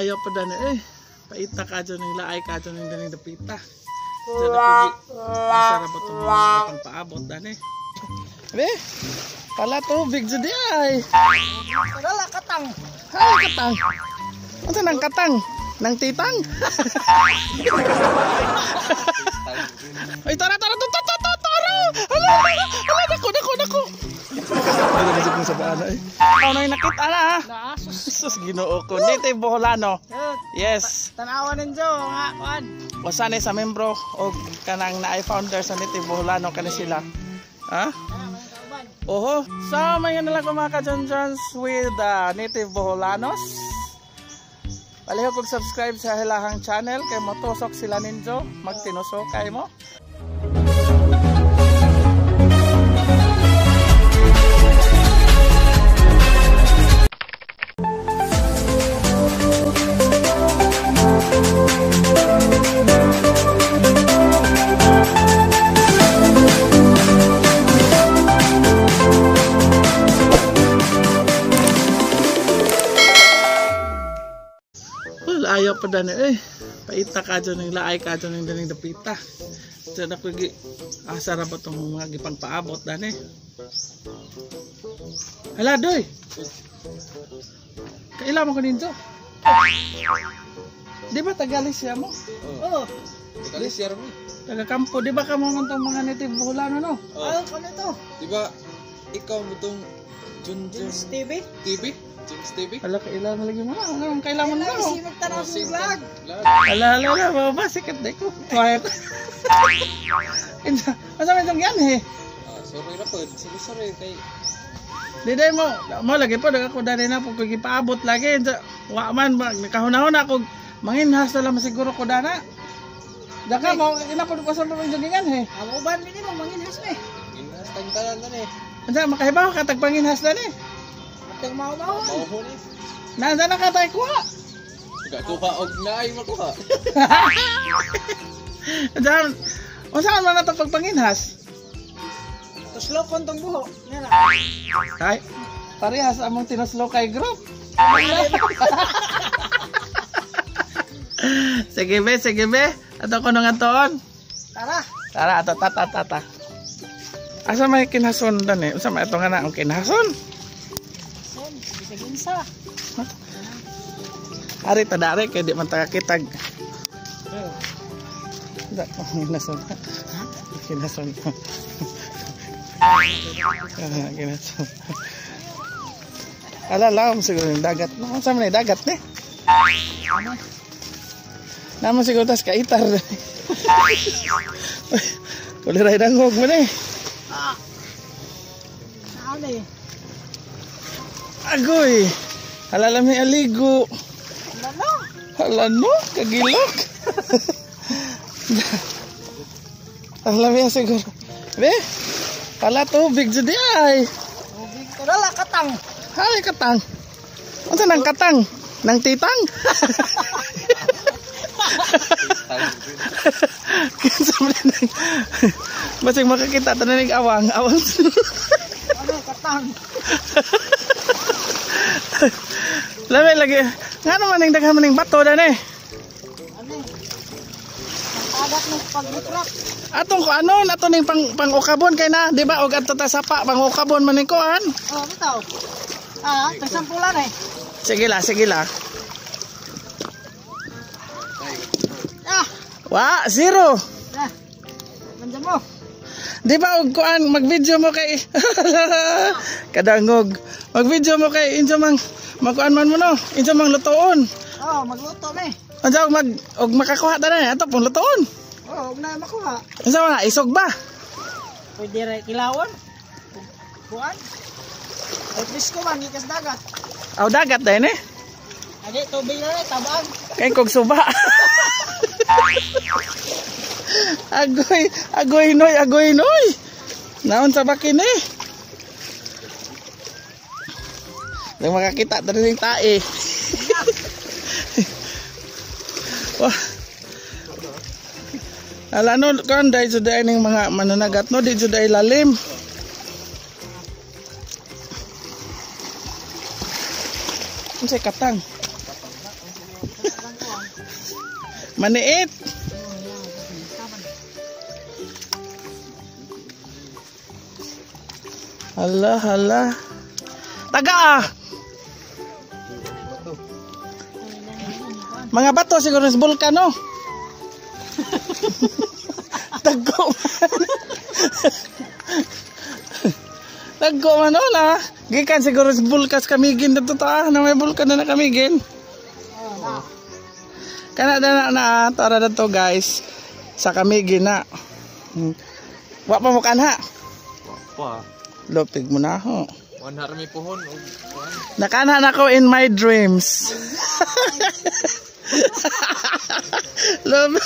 ayaw pa dani eh. Paita ka dyan ng laay ka dyan ng daning dapita. Diyan ako masarap ba itong mga paabot dani. Be, pala tubig dyan di ay. Wala katang. Ay, katang. Ano nang katang? Nang titang? Ay, tara! Hala, dako! Ano na kong sabaan eh. Ano yung nakita na ha? Sus, ginoo ko. Native Boholano. Yes. Tanawan ninyo nga, kuan. Wasane sa membro o kanang na-founder sa Native Boholano kani sila. Ha? Oho. So, may na lang mga ka-John-Johns with Native Boholanos. Palihog kong subscribe sa hilahang channel kay motusok sila ninyo. Magtinusok kay mo. Ayaw pa dani eh. Paita ka dyan ng laay ka dyan ng daning dapita. Diyan ako sarap ba itong mga gipang paabot dani. Hala doy. Kailan mo ko ninyo? Di ba Tagalisya mo? Oo. Tagalisya mo. Taga-kampo. Di ba ka mo itong mga Native Boholano no? Ano ko nito? Di ba ikaw mo itong John-Johns TV? TV? John-Johns TV? Hala, kailan mo lagi mo na. Anong kailangan mo? Si magtanaw sa vlog. Hala, baba, sikat na ko. Quiet. Masa may itong yan eh. Sorry na po. Sorry kay... Diday mo lagi po, ako dali na po, paabot lagi. Wa man, kahunahon ako, manginhas na lang siguro ko dana. Daka mo, inapod ko sa mga jogingan eh. Amo ban ni mo manginhas ni. Inhas tangtalan na ni. Ansa, makahibaw ka, tagpanginhas na ni. Matang mao-mao. Mauho ni. Nasa na ka tayo kuha. Kuha og naay makuha. Ansa, saan man na ito pagpanginhas? Tuslo kon tong buho. Yan na. Ay, parehas among tinuslo kay group. Sige be. Ato ko nang atoon. Tara. Tara, ato tata. Asa may kinhason dan eh? Asa may ito nga na ang kinhason? Son, bisaginsa. Ari tadari kay di man takakitag. Da, kinhason. Kinhason. Kinhason. Alam siguro yung dagat. Saan man yung dagat ni? Naman siguro tas kaitar. Kuliray dangog mo ni. Ano eh? Agoy. Halalam ni aligo. Ano? Halano, kagilok. Alam niya siguro. Be, pala tubig dyan ay. Tubig. Wala katang. Ay, katang. Ano nang katang? Nang titang? Basig makakita ito na nag-awang. Awang. Ano katang? Lamay lagi. Nga naman yung daghan maning bato dan eh. Ano eh? Ang agat ng pag-utrap. Atong ko ano, ato ning pang-ukabon kay na, di ba? Og ato ta sapa pang-ukabon man ko an. Oh, bitaw. Pagsampulan eh. Sige la. Wa, 0. Nandiyan mo. Di ba og kuan mag-video mo kay kadangog. Mag-video mo kay insa mang magkuan man mo no, insa mang lutoon. Oh, magluto na eh. Unsa og makakuha ta na ato pong lutoon. Oh, huwag na makuha. Unsa man isog ba? Pwede rin kilawan. Kuhan. Ay, presko man, ikas dagat. Aw dagat din eh. Adi, tubig na rin, tabaan. Kay kog suba. Agoy noy. Naon sa bakin eh. Nang makakita ta ning tae. Wah. Ala no kan dai jud ning mga mananagat no di jud lalim. Unsay katang? Maniit. Hala, hala. Taga ah. Mga bato siguro sa bulkano. Tagko man. Tagko man na. Gikan siguro sa bulkas kamigin dito ta na may bulkan na kamigin. Kana na tara dito guys sa kamigin na. Wa pa mo kanha. Pa. Lopig mo na ho. Wanhar mi pohon. Nakanha na ko in my dreams. Love.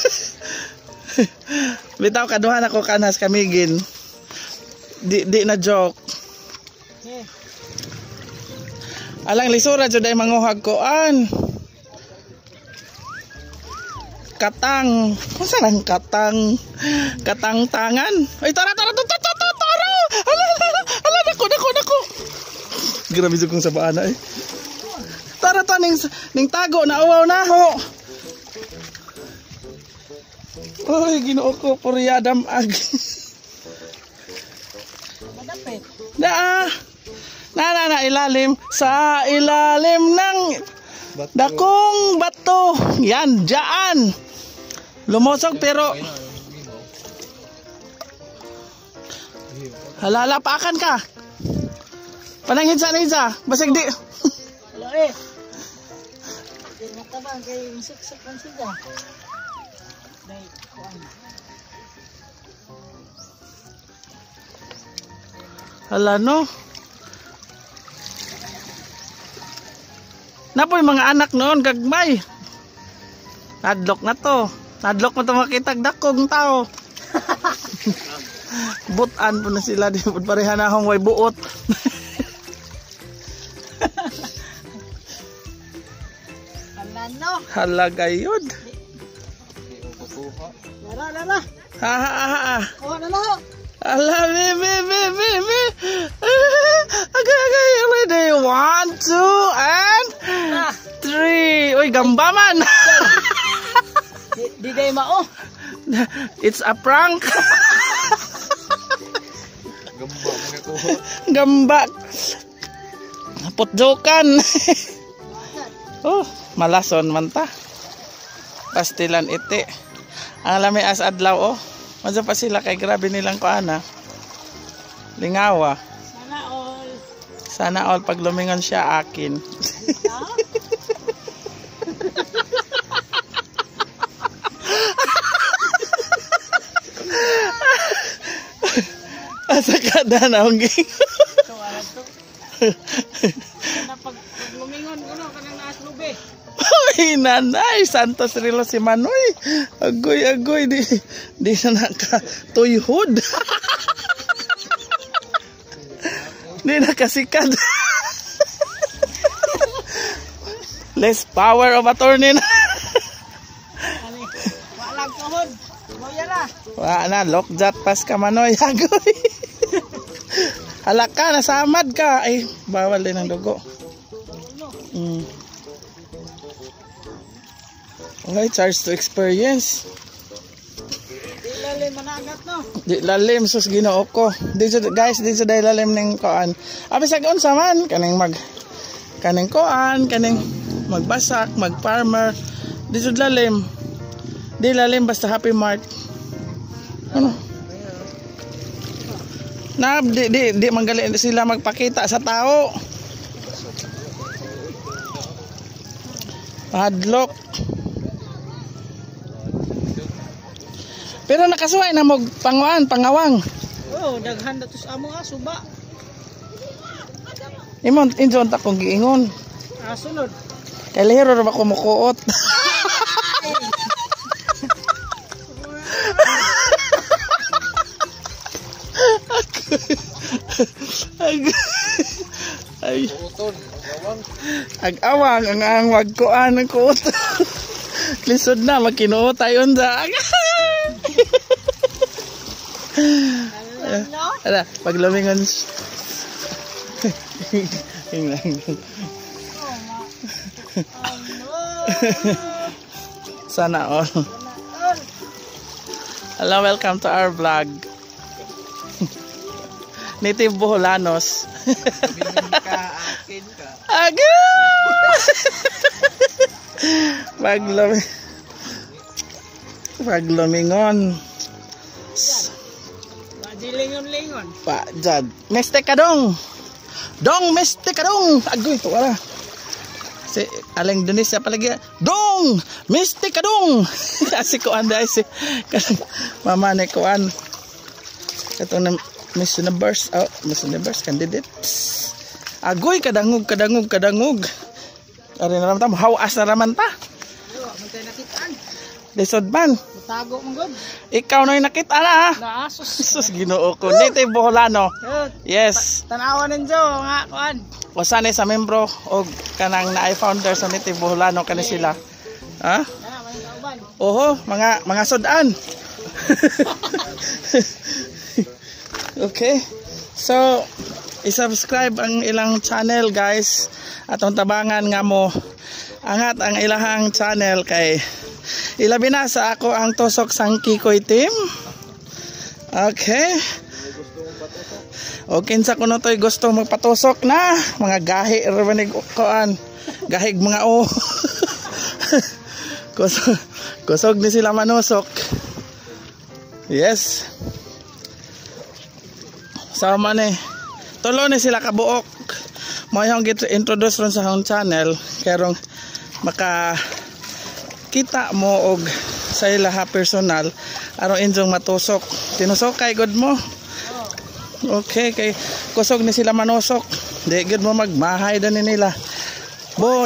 Bitaw kaduhan ako kanas kamigin. Di na joke. Alang lisura jud ay manguhag ko an. Katang. Unsa nang katang? Katang tangan. Ay tara. Ala nako. Grabe jud kong sabaana eh. Tara ta ning tago na uwaw na ho. Oy, Ginoo ko puryadam ag. Madapit. Na ilalim sa ilalim ng dakong bato. Yan, dyan. Lumusog pero halala paakan ka. Pananghin sa basig di. Hello eh. Di natabang kay insik-sik man siya. Dai kuan. Hala no. Napoy mga anak noon gagmay. Nadlok na to. Nadlok mo to makitag dakong tao. Butan po na sila di pareha na akong way buot. Alano. Hala gayod. Lara. Ha. Oh, nalo. Hala be. Agay ready. 1, 2 and 3. Uy gamba man. Di day mao. It's a prank. Gamba man ako. Gamba. Putjokan. Oh, malason man ta. Pastilan iti. Ang lami as adlaw oh. Madya pa sila kay grabe nilang kuana. Lingawa. Sana all pag lumingon siya akin. Asa kada na ang ging. Pag lumingon ano kanang naas lube. Uy, nanay, Santos Rilo si Manoy. Agoy, di na nakatuyhod. Di nakasikad. Less power of attorney na. Walang kahod. Boya na. Wala na, lokjat pas ka Manoy. Agoy. Halaka, nasamad ka. Ay, bawal din ang dugo. Okay, charge to experience. Di lalim managat no. Di lalim sus Ginoo ko. Guys, di sa lalim ning koan. Abi sa unsa man kaning kaning magbasak, mag-farmer. Di sa lalim. Di lalim basta Happy Mart. Ano? Na di manggali sila magpakita sa tao. Padlock. Pero nakasuway na mo pangawang. Oh, daghan datos amo suba. Imon injon ta kong giingon. Sulod. Kay lihiro ra ko mukuot. Ay. Ag-awang ang wag ko ang kuot. Lisod na magkinuot tayo da. Ala, pag lumingon. Sana all. Hello, welcome to our vlog. Native Boholanos. Akin ka. Aga! Paglumingon. Lingon-lingon. Pak Jad. Meste ka dong. Dong, meste ka dong. Agoy, ito wala. Si Aling Indonesia palagi. Dong, meste ka dong. Kasi kuan dahil si mama ni kuan. Ito na Miss Universe. Oh, Miss Universe candidate. Agoy, kadangog. Ari na naman tamo. Hawas na naman ta. Mantay nakitaan. Lisod man. Tago mong god. Ikaw na yung nakita na ha. Naasos. Sus, Ginoo ko. Native Boholano. Yes. Tanawan ninyo nga kuan. Wasanay sa membro o kanang na-founder sa Native Boholano kani sila. Ha? Oho, mga sudan. Okay. So, i-subscribe ang ilang channel guys. Atong tabangan nga mo angat ang ilahang channel kay ilabi na sa ako ang tusok sang Kikoy team. Okay. Okay sa kuno to'y gusto magpatusok na mga gahi rabanig koan. Gahig mga o. Kusog ni sila manusok. Yes. Sama ni tulo ni sila kabuok. Mo yung introduce ron sa akong channel karong maka kita mo og sa ilaha personal aron injong matusok. Tinusok kay god mo. Okay, kay kusog ni sila manusok. Di gud mo magmahay dan nila.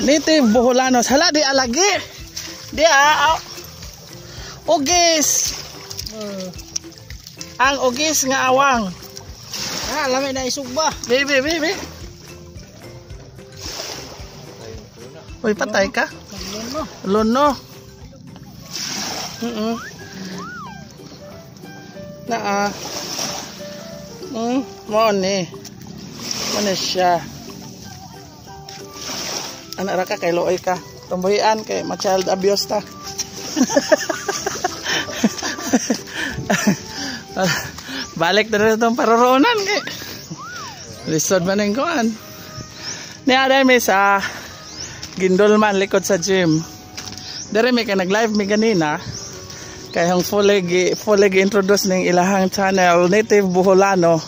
Native Boholanos. Hala di alagi. Di ugis. Ang ugis nga awang. Lamay na isugba. Baby. Uy, patay ka? Lono. Mo ni siya. Anak ra ka kay looy ka. Tumbuhian kay ma-child abuse ta. Balik na rin itong paroroonan kay lisod man yung kuhan. Niya may sa Gindolman likod sa gym. Dere may ka nag-live mi ganina. Kaya yung fully introduce ng ilahang channel Native Boholano.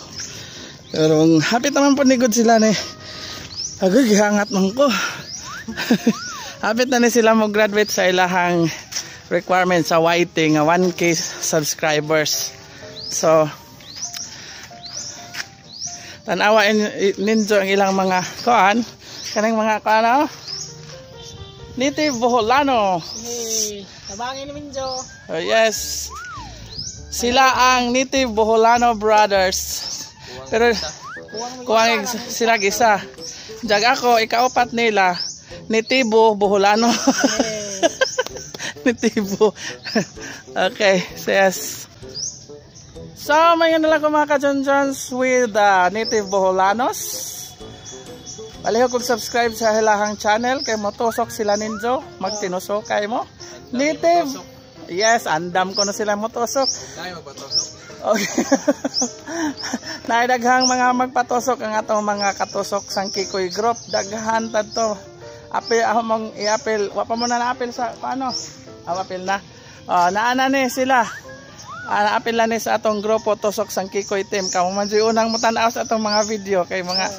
Pero happy naman po ni good sila ni. Agad gihangat nung ko. Hapit na ni sila mo graduate sa ilahang requirement sa YT nga 1K subscribers. So tanawa ninyo ang ilang mga kuan. Kanang mga kuan Native Boholano. Tabangin ni Minjo. Oh, yes. Sila ang Native Boholano brothers. Pero kuwang sila isa. Jag ako ikaapat nila Native Boholano. Native. Okay, so yes. So may na lang mga ka-Jonjons with Native Boholanos. Paliho kung subscribe sa hilahang channel kay motusok sila ninyo. Magtinusok kay mo. Native. Yes, andam ko na sila motusok. Tayo magpatusok. Okay. Naidaghang mga magpatusok ang atong mga katusok sang Kikoy group. Daghan tadto. Apil ako mong i-apil. Wa pa mo na na-apil sa paano? Apil na. Naana ni sila. Apil na ni sa atong grupo tusok sang Kikoy team. Kamo man di unang mutanaw sa atong mga video kay mga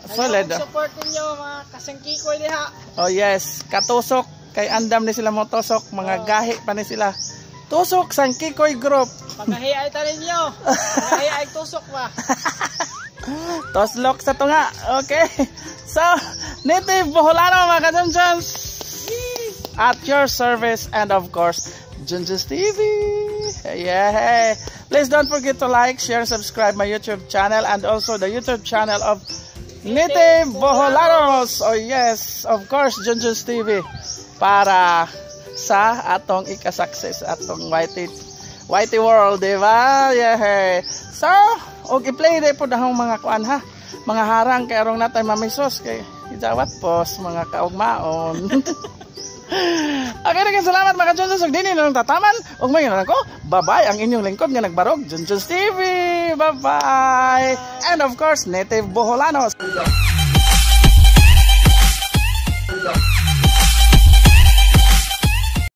solid. Support niyo mga kasang Kikoy diha. Oh yes, katusok kay andam ni sila mo tusok, mga gahi pa ni sila. Tusok sang Kikoy group. Pagahiay ta ninyo. Pagahiay tusok ba. Toslok sa tunga. Okay. So, Native Boholano mga ka-Jonjons. At your service and of course, Jonjons TV. Yeah. Please don't forget to like, share, subscribe my YouTube channel and also the YouTube channel of Native Boholanos. Oh yes, of course, Jonjons TV. Para sa atong ika-success atong YT world, diba? Yeah. So, og i-play day po dahong mga kuan ha. Mga harang kay arong natay mamisos kay idawat pos mga kaugmaon. Okay, naging salamat mga Junjuns ug dinhi nang tataman ug mayon ako. Bye-bye ang inyong lingkod nga nagbarog, Junjuns TV. Bye-bye. And of course, Native Boholanos.